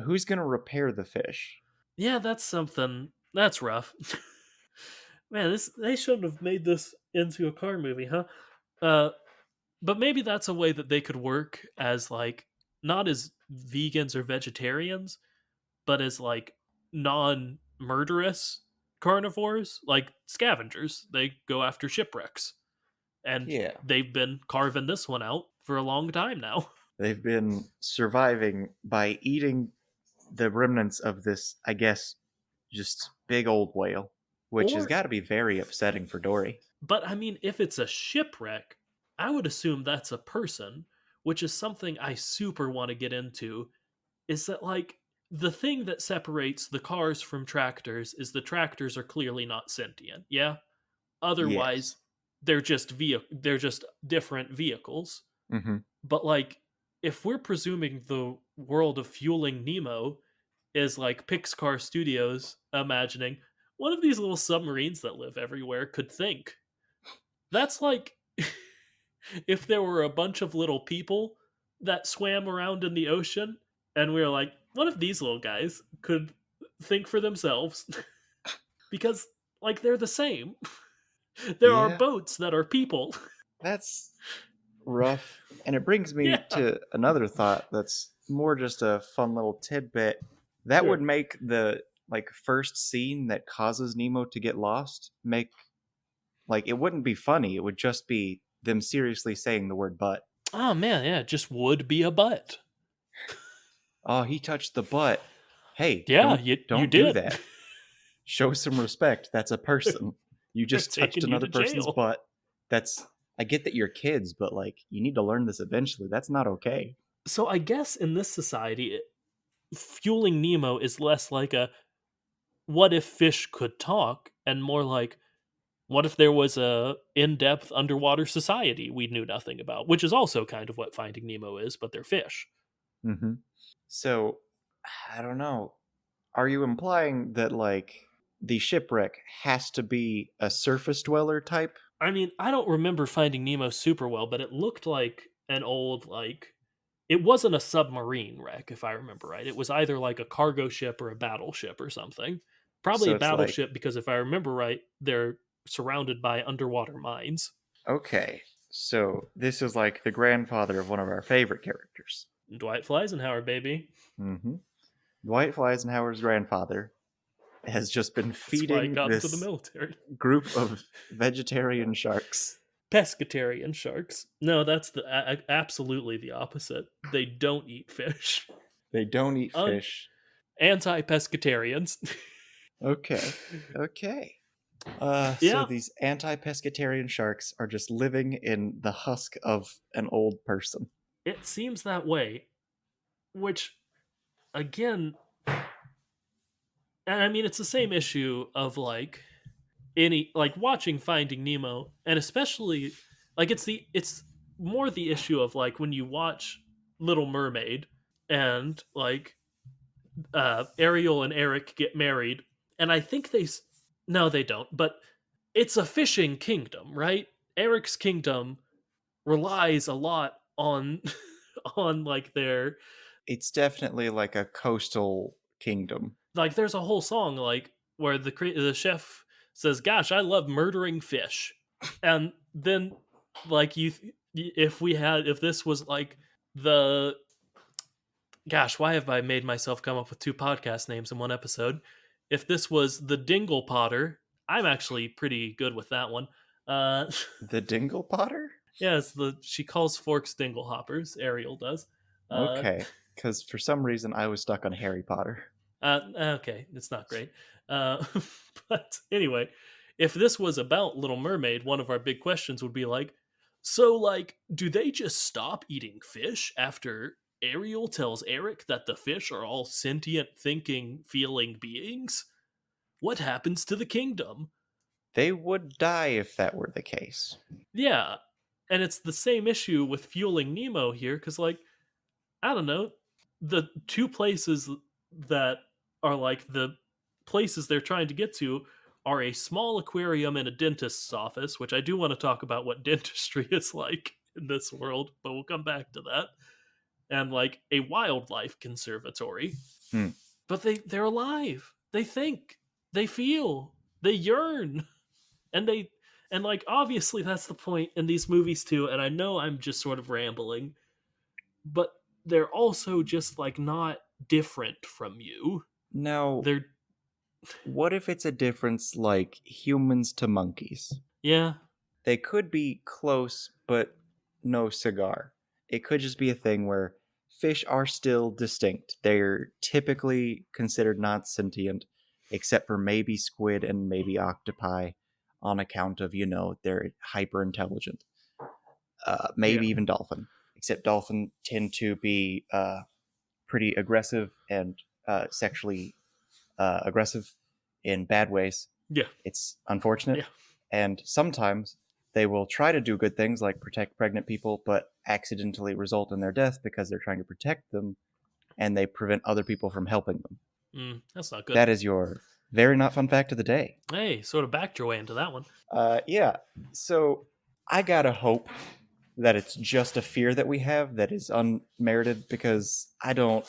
who's going to repair the fish? yeah, that's something. That's rough. Man, this they shouldn't have made this into a car movie, huh? Uh, but maybe that's a way that they could work as like not as vegans or vegetarians, but as like non-murderous carnivores, like scavengers. They go after shipwrecks, and Yeah, they've been carving this one out for a long time now. they've been surviving by eating the remnants of this, I guess, just big old whale, which has Or, got to be very upsetting for Dory. but I mean, if it's a shipwreck, I would assume that's a person, which is something I super want to get into, is that like the thing that separates the cars from tractors is the tractors are clearly not sentient. Yeah? Yes. Otherwise, they're just different vehicles. Mm-hmm. But like if we're presuming the world of Fueling Nemo is like Pix-Car Studios imagining one of these little submarines that live everywhere could think. That's like if there were a bunch of little people that swam around in the ocean and we were like, one of these little guys could think for themselves because like they're the same. There are Yeah, boats that are people. that's rough. And it brings me Yeah, to another thought that's more just a fun little tidbit. That would sure. make the like first scene that causes Nemo to get lost make like it wouldn't be funny. It would just be them seriously saying the word butt. Oh man, yeah, it just would be a butt. Oh, he touched the butt. Hey, Yeah, don't you don't do did. that. Show some respect. That's a person. You They're just touched taking you another to person's jail. butt. That's I get that you're kids, but like you need to learn this eventually. That's not okay. So I guess in this society, fueling Nemo is less like a what if fish could talk and more like what if there was a in-depth underwater society we knew nothing about, which is also kind of what Finding Nemo is, but they're fish. Hmm. So, I don't know. Are you implying that like the shipwreck has to be a surface dweller type? I mean, I don't remember Finding Nemo super well, but it looked like an old like it wasn't a submarine wreck if I remember right. It was either like a cargo ship or a battleship or something. Probably So a it's like, battleship because if I remember right, they're surrounded by underwater mines. okay, so this is like the grandfather of one of our favorite characters. Dwight Eisenhower, baby. Hmm. Dwight Eisenhower's grandfather has just been That's why I feeding got into the this military. group of vegetarian sharks. Pescatarian sharks. No, that's absolutely the opposite. They don't eat fish. They don't eat Un- fish. Anti-pescatarians. Okay, okay. So Yeah, these anti-pescatarian sharks are just living in the husk of an old person. it seems that way. Which, again, and I mean, it's the same issue of like any like watching Finding Nemo, and especially like it's more the issue of like when you watch Little Mermaid and like Ariel and Eric get married, and I think no, they don't, but it's a fishing kingdom, right? Eric's kingdom relies a lot on on like their It's definitely like a coastal kingdom. like there's a whole song like where the chef says, "Gosh, I love murdering fish," and then like if this was like the gosh, why have I made myself come up with two podcast names in one episode? If this was the Dingle Potter, I'm actually pretty good with that one. Uh, The Dingle Potter? yeah, it's the she calls forks dingle hoppers. Ariel does. Uh, Okay, because for some reason I was stuck on Harry Potter. okay, it's not great. Uh, but anyway, if this was about Little Mermaid, one of our big questions would be like, so like, do they just stop eating fish after Ariel tells Eric that the fish are all sentient, thinking, feeling beings? What happens to the kingdom? They would die if that were the case. Yeah, and it's the same issue with fueling Nemo here, because like I don't know, the two places that are like the places they're trying to get to are a small aquarium and a dentist's office, which I do want to talk about what dentistry is like in this world, but we'll come back to that. And like a wildlife conservatory. Hmm. But they're alive. They think, they feel, they yearn. And like obviously that's the point in these movies too, and I know I'm just sort of rambling, but they're also just like not different from you. Now, They're what if it's a difference like humans to monkeys? yeah, They could be close, but no cigar. It could just be a thing where fish are still distinct. They're typically considered not sentient, except for maybe squid and maybe octopi, on account of, they're hyper intelligent. yeah. Maybe even dolphin, except dolphins tend to be pretty aggressive and sexually aggressive in bad ways. Yeah. It's unfortunate. Yeah. And sometimes they will try to do good things like protect pregnant people, but accidentally result in their death because they're trying to protect them and they prevent other people from helping them. That's not good. That is your very not fun fact of the day. Hey, sort of backed your way into that one. Yeah. So I gotta hope that it's just a fear that we have that is unmerited because I don't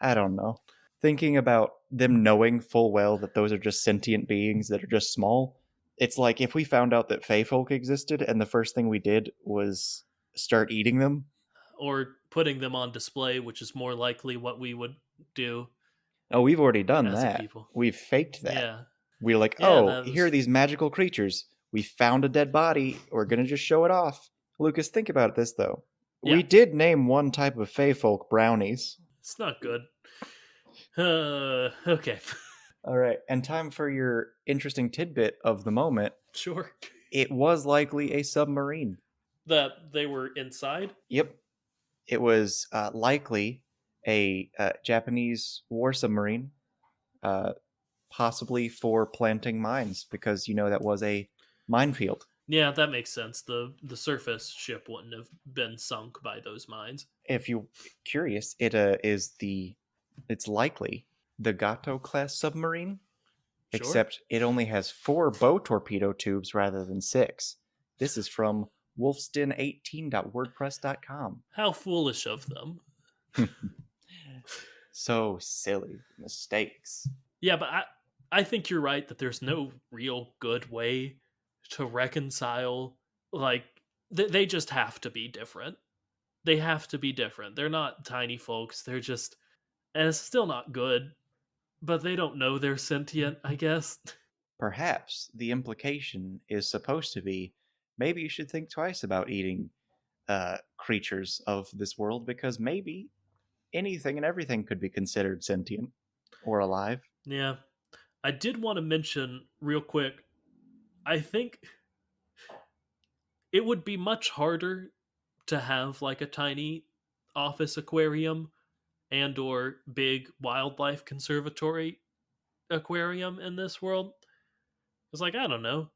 know. Thinking about them knowing full well that those are just sentient beings that are just small, it's like if we found out that Fey folk existed and the first thing we did was start eating them. Or putting them on display, which is more likely what we would do Oh, we've already done as a that. people. We've faked that. Yeah. We're like, Yeah, oh, that here are was... these magical creatures. We found a dead body. We're going to just show it off. Lucas, think about this, though. Yeah. We did name one type of Fey folk brownies. It's not good. Okay. All right, and time for your interesting tidbit of the moment. Sure. It was likely a submarine. That they were inside? Yep. It was likely a Japanese war submarine, possibly for planting mines, because that was a minefield. Yeah, that makes sense. The surface ship wouldn't have been sunk by those mines. If you're curious, it's likely the Gato class submarine, Sure. except it only has 4 bow torpedo tubes rather than 6. This is from wolfsden18.wordpress.com. How foolish of them. So silly. Mistakes. Yeah, but I think you're right that there's no real good way to reconcile, like, they just have to be different. They have to be different. They're not tiny folks. They're just... And it's still not good, but they don't know they're sentient, I guess. Perhaps the implication is supposed to be maybe you should think twice about eating creatures of this world because maybe anything and everything could be considered sentient or alive. Yeah. I did want to mention real quick, I think it would be much harder to have like a tiny office aquarium and or big wildlife conservatory aquarium in this world. It's like, I don't know,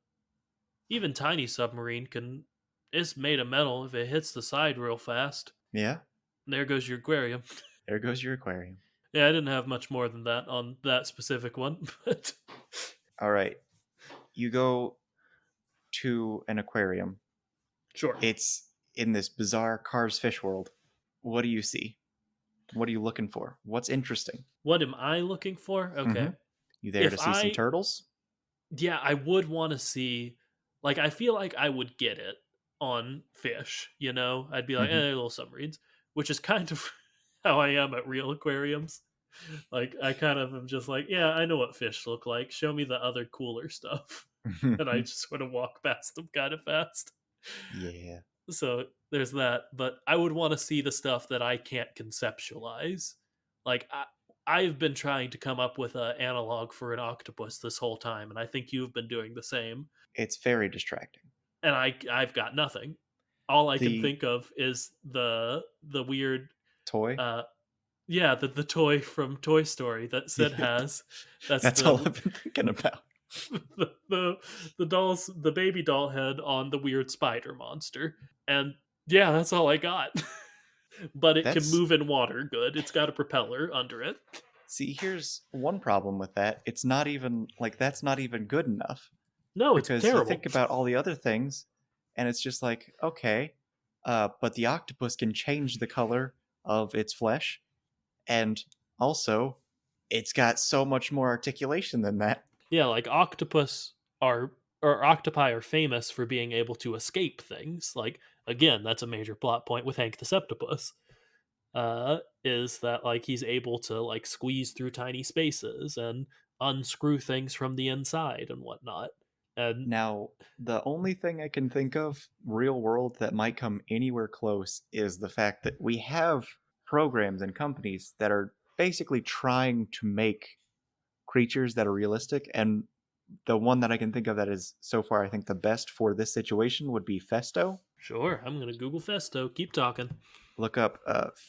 even tiny submarine can... It's made of metal. If it hits the side real fast, Yeah, there goes your aquarium. there goes your aquarium. Yeah, I didn't have much more than that on that specific one, but All right. You go to an aquarium. sure. It's in this bizarre Cars Fish world. What do you see? What are you looking for? What's interesting? What am I looking for? Okay. You there to see some turtles? Yeah, I would want to see... Like, I feel like I would get it on fish, you know? I'd be like, Mhm. little submarines, which is kind of how I am at real aquariums. Like, I kind of am just like, yeah, I know what fish look like. Show me the other cooler stuff. And I just sort of walk past them kind of fast. Yeah. So there's that. But I would want to see the stuff that I can't conceptualize. Like, I've been trying to come up with an analog for an octopus this whole time, and I think you've been doing the same. It's very distracting. And I've got nothing. All I can The think of is the weird toy? yeah, the toy from Toy Story that Sid Yeah. has. That's That's all I've been thinking about. the doll's the baby doll head on the weird spider monster. And yeah, that's all I got. But it can That's move in water good. It's got a propeller under it. See, here's one problem with that. It's not even like that's not even good enough. No, it's Because terrible. you think about all the other things, and it's just like, okay, but the octopus can change the color of its flesh, and also, it's got so much more articulation than that. Yeah, like octopus are or octopi are famous for being able to escape things. Like, again, that's a major plot point with Hank the Septopus. Is that like he's able to like squeeze through tiny spaces and unscrew things from the inside and whatnot. And Now, the only thing I can think of, real world, that might come anywhere close is the fact that we have programs and companies that are basically trying to make creatures that are realistic, and the one that I can think of that is so far I think the best for this situation would be Festo. Sure, I'm gonna Google Festo. Keep talking. Look up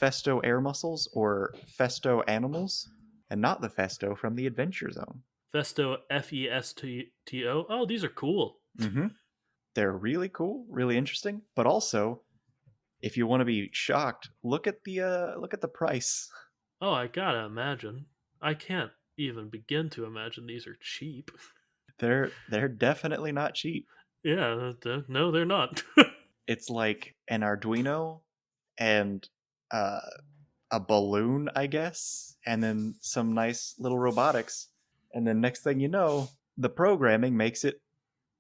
Festo air mussels or Festo animals, and not the Festo from the Adventure Zone. Festo, Festo. Oh, these are cool. Mm-hmm. They're really cool, really interesting, but also, if you want to be shocked, look at the price. Oh, I gotta imagine. I can't even begin to imagine these are cheap. They're definitely not cheap. Yeah, no, they're not. It's like an Arduino and uh, a balloon, I guess, and then some nice little robotics. And then next thing you know, the programming makes it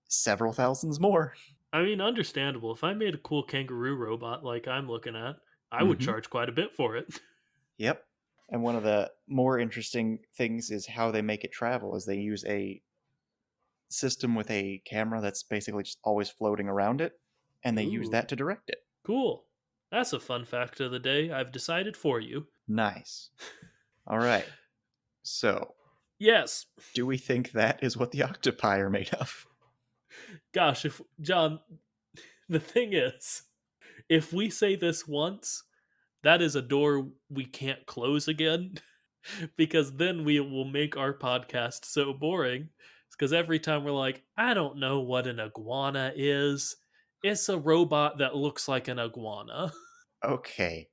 several thousands more. I mean, understandable. If I made a cool kangaroo robot like I'm looking at, I would Mm-hmm. charge quite a bit for it. Yep. And one of the more interesting things is how they make it travel, is they use a system with a camera that's basically just always floating around it, and they use Ooh, that to direct it. cool. That's a fun fact of the day I've decided for you. Nice. All right. So, Yes. do we think that is what the octopi are made of? Gosh, if John, the thing is, if we say this once, that is a door we can't close again because then we will make our podcast so boring. Because every time we're like, I don't know what an iguana is, it's a robot that looks like an iguana. Okay,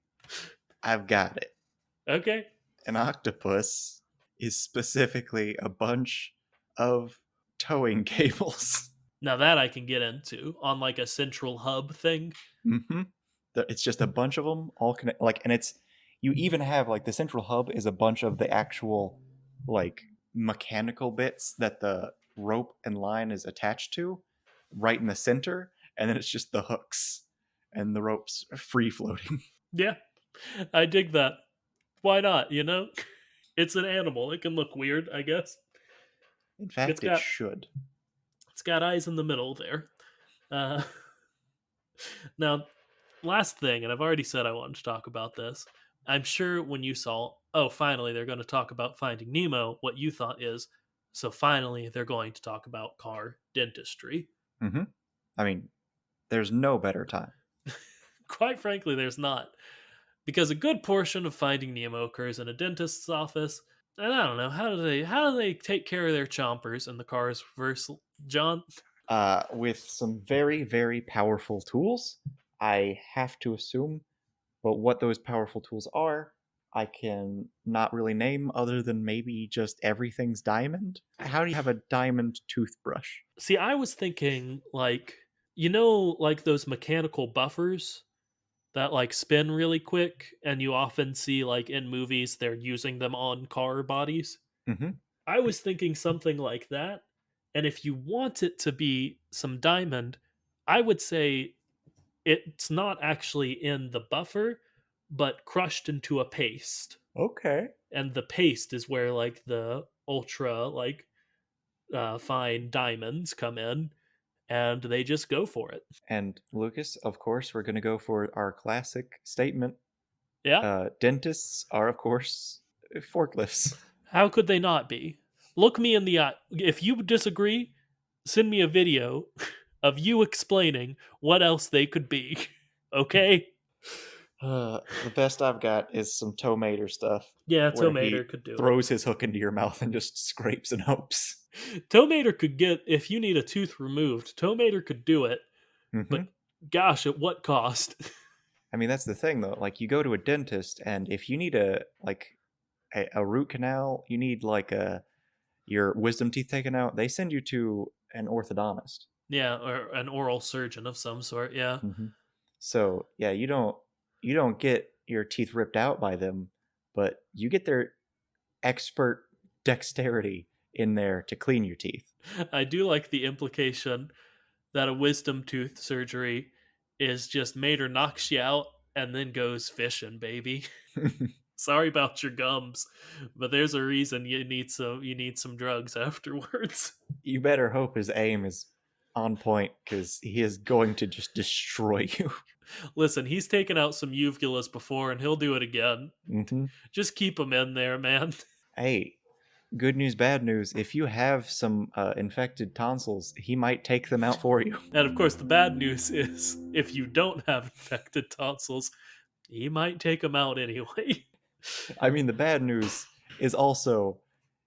I've got it. Okay. An octopus is specifically a bunch of towing cables. Now that I can get into on like a central hub thing. Mm-hmm. It's just a bunch of them all connect. Like, and it's you even have like the central hub is a bunch of the actual like mechanical bits that the rope and line is attached to, right in the center, and then it's just the hooks and the ropes free floating. Yeah, I dig that. Why not, you know? It's an animal. It can look weird, I guess. In It's fact, it got should. it's got eyes in the middle there. Uh, now, last thing, and I've already said I wanted to talk about this. I'm sure when you saw, oh, finally they're going to talk about Finding Nemo, what you thought is, so finally they're going to talk about car dentistry. Mm-hmm. I mean, there's no better time. Quite frankly, there's not. Because a good portion of Finding Nemo occurs in a dentist's office. And I don't know, how do they take care of their chompers in the cars versus John? With some very, very powerful tools, I have to assume. But what those powerful tools are, I can not really name other than maybe just everything's diamond. How do you have a diamond toothbrush? See, I was thinking like like those mechanical buffers that like spin really quick and you often see like in movies they're using them on car bodies. Mm-hmm. I was thinking something like that. And if you want it to be some diamond, I would say it's not actually in the buffer, but crushed into a paste. Okay. And the paste is where like the ultra fine diamonds come in and they just go for it. And Lucas, of course, we're going to go for our classic statement. Yeah. Dentists are, of course, forklifts. How could they not be? Look me in the eye. If you disagree, send me a video of you explaining what else they could be. Okay? The best I've got is some tomater stuff, Yeah, where Tomater he could do throws his hook into your mouth and just scrapes and hopes. it. Tomater could get, if you need a tooth removed, Tomater could do it, Mm-hmm. but gosh, at what cost? I mean, that's the thing, though. Like, you go to a dentist, and if you need a root canal, you need your wisdom teeth taken out, they send you to an orthodontist. Yeah, or an oral surgeon of some sort, yeah. Mm-hmm. So yeah, you don't get your teeth ripped out by them, but you get their expert dexterity in there to clean your teeth. I do like the implication that a wisdom tooth surgery is just Mater knocks you out and then goes fishing, baby. Sorry about your gums, but there's a reason you need some drugs afterwards. You better hope his aim is on point, because he is going to just destroy you. Listen, he's taken out some uvulas before and he'll do it again. Mm-hmm. Just keep him in there, man. Hey, Good news, bad news. If you have some infected tonsils, he might take them out for you. And of course, the bad news is if you don't have infected tonsils, he might take them out anyway. I mean, the bad news is also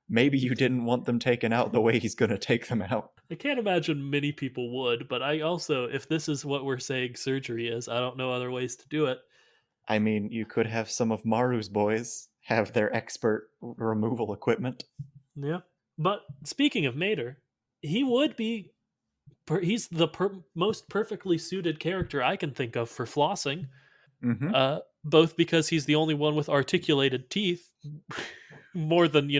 maybe you didn't want them taken out the way he's going to take them out. I can't imagine many people would, but I also, if this is what we're saying surgery is, I don't know other ways to do it. I mean, you could have some of Maru's boys have their expert removal equipment. Yeah. But speaking of Mater, he would be. He's the most perfectly suited character I can think of for flossing. Mm-hmm. Both because he's the only one with articulated teeth, more than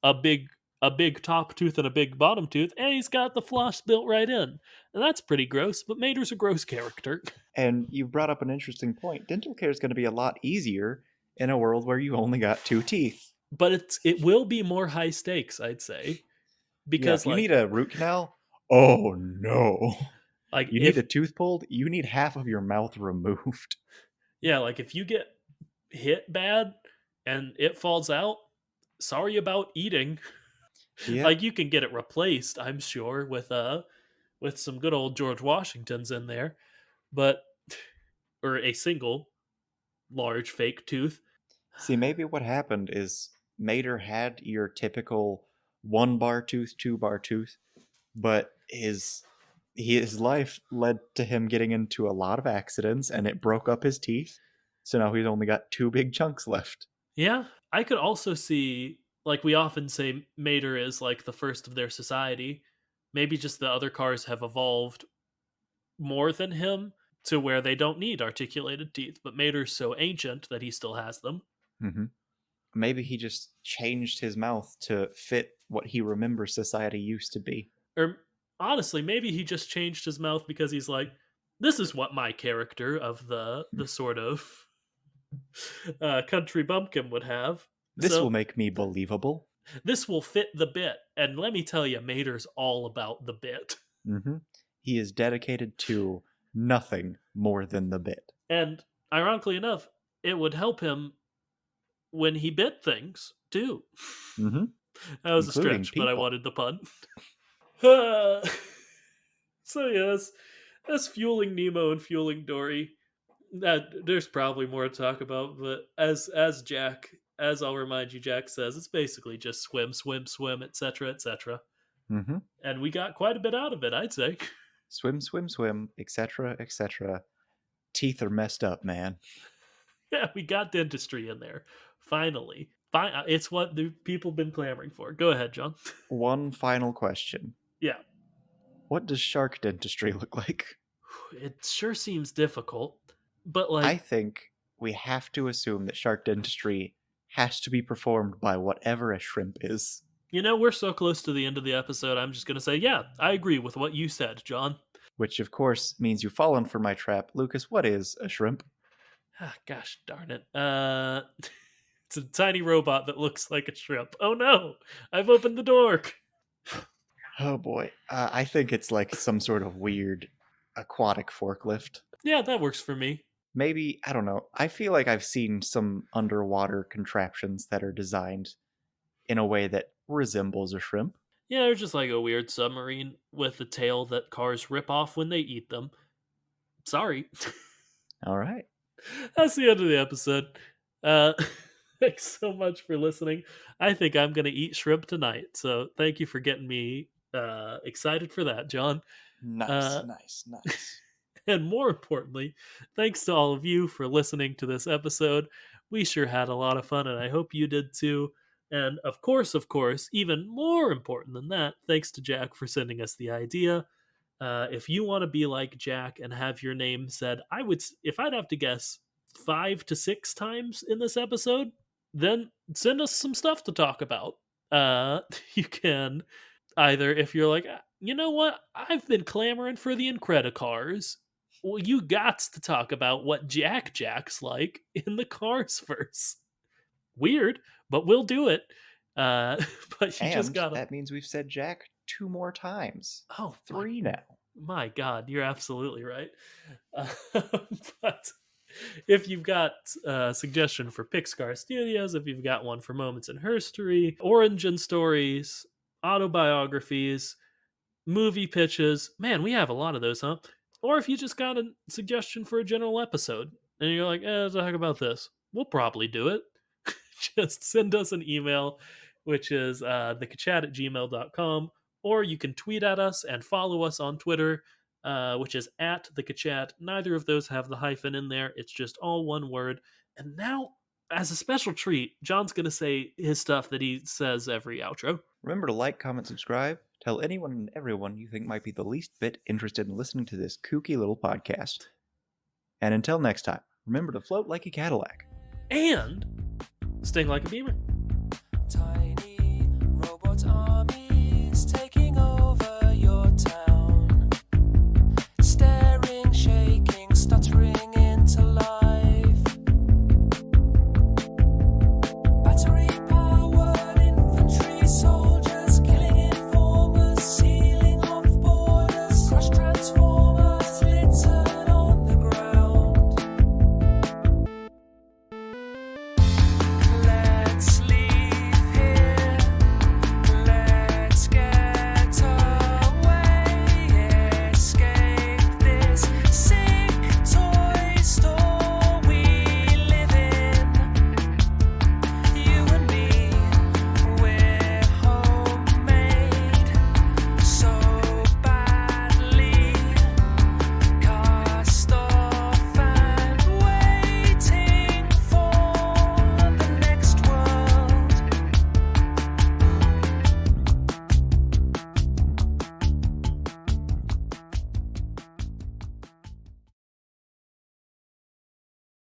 a big top tooth and a big bottom tooth, and he's got the floss built right in, and that's pretty gross. But Mater's a gross character. And you brought up an interesting point. Dental care is going to be a lot easier in a world where you only got 2 teeth. But it will be more high stakes, I'd say, Yeah, because if you need a root canal, oh no. like You if need a tooth pulled, you need half of your mouth removed. yeah, like if you get hit bad and it falls out, sorry about eating. Yeah. Like you can get it replaced, I'm sure, with some good old George Washingtons in there, but or a single large fake tooth. See, maybe what happened is Mater had your typical 1 bar tooth, 2 bar tooth, but his life led to him getting into a lot of accidents and it broke up his teeth. So now he's only got 2 big chunks left. Yeah, I could also see, like we often say, Mater is like the first of their society. Maybe just the other cars have evolved more than him to where they don't need articulated teeth, but Mater's so ancient that he still has them. Mm-hmm. Maybe he just changed his mouth to fit what he remembers society used to be. Or honestly, maybe he just changed his mouth because he's like, this is what my character of the sort of country bumpkin would have. This So will make me believable. this will fit the bit. And let me tell you, Mater's all about the bit. Mm-hmm. He is dedicated to nothing more than the bit. And ironically enough, it would help him when he bit things too. Mm-hmm. That was a Including stretch, but I people. wanted the pun. So yes, that's fueling Nemo and fueling Dory. There's probably more to talk about, but as Jack, as I'll remind you, Jack says it's basically just swim, swim, swim, etc., etc. Mm-hmm. And we got quite a bit out of it, I'd say. Swim, swim, swim, etc., etc. Teeth are messed up, man. Yeah, we got dentistry in there. Finally. It's what the people been clamoring for. Go ahead, John. One final question. Yeah. What does shark dentistry look like? It sure seems difficult, but I think we have to assume that shark dentistry has to be performed by whatever a shrimp is. we're so close to the end of the episode, I'm just going to say, yeah, I agree with what you said, John. Which, of course, means you've fallen for my trap. Lucas, what is a shrimp? Gosh darn it. It's a tiny robot that looks like a shrimp. Oh no, I've opened the door. Oh boy. I think it's like some sort of weird aquatic forklift. Yeah, that works for me. Maybe, I don't know. I feel like I've seen some underwater contraptions that are designed in a way that resembles a shrimp. Yeah, they're just like a weird submarine with a tail that cars rip off when they eat them. Sorry. All right. That's the end of the episode. Thanks so much for listening. I think I'm going to eat shrimp tonight. So thank you for getting me excited for that, John. Nice. And more importantly, thanks to all of you for listening to this episode. We sure had a lot of fun, and I hope you did too. And of course, even more important than that, thanks to Jack for sending us the idea. If you want to be like Jack and have your name said, if I'd have to guess, 5 to 6 times in this episode, then send us some stuff to talk about. You can either, if you're like, you know what, I've been clamoring for the Incredicars. Well, you got to talk about what Jack's like in the Cars verse. Weird, but we'll do it. But you just gotta. That means we've said Jack 2 more times. Oh, 3 now. My God, you're absolutely right. But If you've got a suggestion for Pix-Car Studios, if you've got one for Moments in Herstory, origin stories, autobiographies, movie pitches, man, we have a lot of those, huh? Or if you just got a suggestion for a general episode and you're like, what the heck about this? We'll probably do it. Just send us an email, which is thekachat@gmail.com, or you can tweet at us and follow us on Twitter, which is at thekachat. Neither of those have the hyphen in there. It's just all one word. And now, as a special treat, John's going to say his stuff that he says every outro. Remember to like, comment, subscribe. Tell anyone and everyone you think might be the least bit interested in listening to this kooky little podcast. And until next time, remember to float like a Cadillac. And sting like a beaver. Time